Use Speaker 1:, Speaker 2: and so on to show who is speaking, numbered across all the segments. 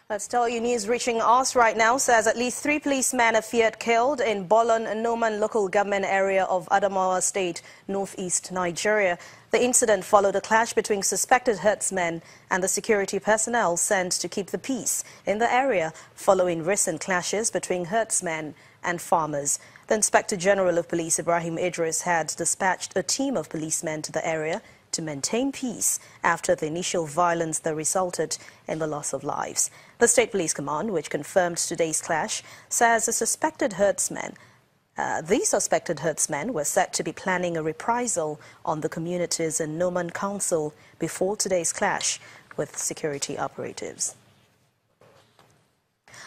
Speaker 1: Let's tell you, news reaching us right now says at least 3 policemen appeared killed in Bolon Noman local government area of Adamawa State, northeast Nigeria. The incident followed a clash between suspected herdsmen and the security personnel sent to keep the peace in the area following recent clashes between herdsmen and farmers. The Inspector General of Police, Ibrahim Idris, had dispatched a team of policemen to the area to maintain peace after the initial violence that resulted in the loss of lives. The State Police Command, which confirmed today's clash, says the suspected herdsmen were said to be planning a reprisal on the communities in Noman Council before today's clash with security operatives.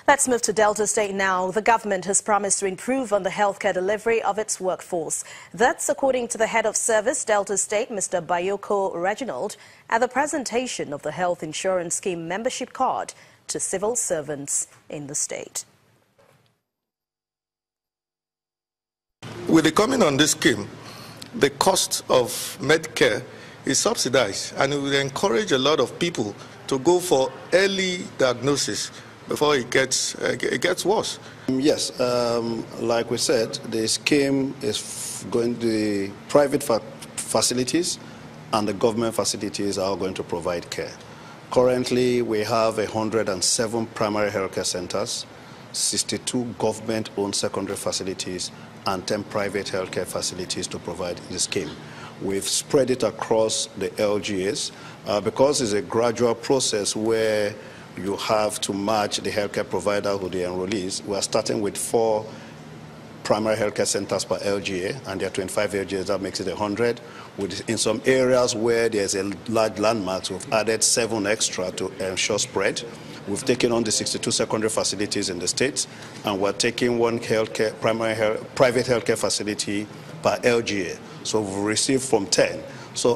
Speaker 1: Let's move to Delta State now. The government has promised to improve on the healthcare delivery of its workforce. That's according to the head of service, Delta State, Mr. Bayoko Reginald, at the presentation of the health insurance scheme membership card to civil servants in the state.
Speaker 2: With the coming on this scheme, the cost of Medicare is subsidized, and it will encourage a lot of people to go for early diagnosis before it gets worse.
Speaker 3: Yes, like we said, the scheme is going to the private facilities and the government facilities are going to provide care. Currently, we have 107 primary healthcare centers, 62 government-owned secondary facilities, and 10 private healthcare facilities to provide the scheme. We've spread it across the LGAs because it's a gradual process where you have to match the healthcare provider with the enrollees. We are starting with 4 primary healthcare centers per LGA, and there are 25 LGAs. That makes it 100. In some areas where there's a large landmarks, we've added 7 extra to ensure spread. We've taken on the 62 secondary facilities in the states, and we're taking 1 private healthcare facility per LGA. So we've received from 10.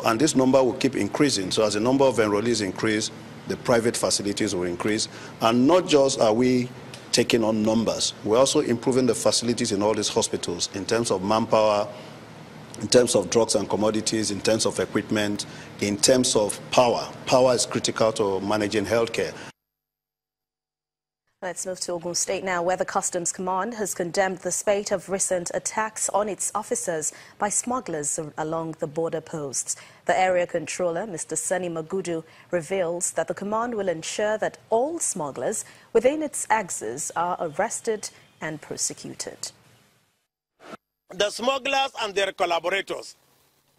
Speaker 3: And this number will keep increasing. So as the number of enrollees increase, the private facilities will increase. And not just are we taking on numbers, we're also improving the facilities in all these hospitals in terms of manpower, in terms of drugs and commodities, in terms of equipment, in terms of power. Power is critical to managing healthcare.
Speaker 1: Let's move to Ogun State now, where the Customs Command has condemned the spate of recent attacks on its officers by smugglers along the border posts. The area controller, Mr. Sani Magudu, reveals that the command will ensure that all smugglers within its axis are arrested and prosecuted.
Speaker 4: The smugglers and their collaborators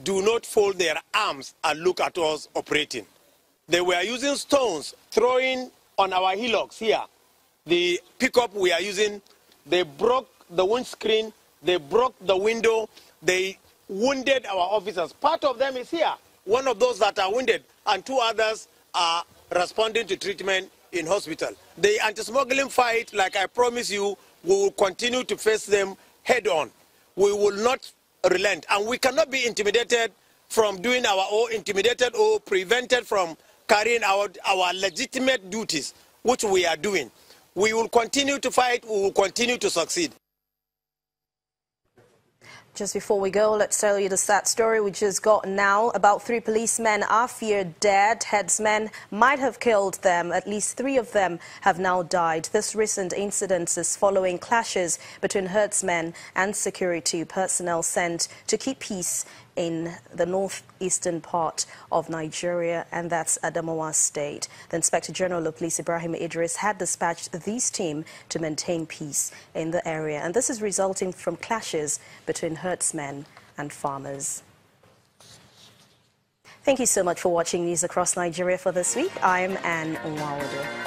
Speaker 4: do not fold their arms and look at us operating. They were using stones, throwing on our hillocks here. The pickup we are using, they broke the windscreen, they broke the window, they wounded our officers. Part of them is here, one of those that are wounded, and 2 others are responding to treatment in hospital. The anti-smuggling fight, like I promise you, we will continue to face them head on. We will not relent, and we cannot be intimidated from doing intimidated or prevented from carrying out our legitimate duties, which we are doing. We will continue to fight, we will continue to succeed.
Speaker 1: Just before we go, let's tell you the sad story we just got now. About 3 policemen are feared dead. Herdsmen might have killed them. At least 3 of them have now died. This recent incident is following clashes between herdsmen and security personnel sent to keep peace in the northeastern part of Nigeria, and that's Adamawa State. The Inspector General of Police, Ibrahim Idris, had dispatched this team to maintain peace in the area, and this is resulting from clashes between herdsmen and farmers. Thank you so much for watching News Across Nigeria for this week. I'm Anne Nwawado.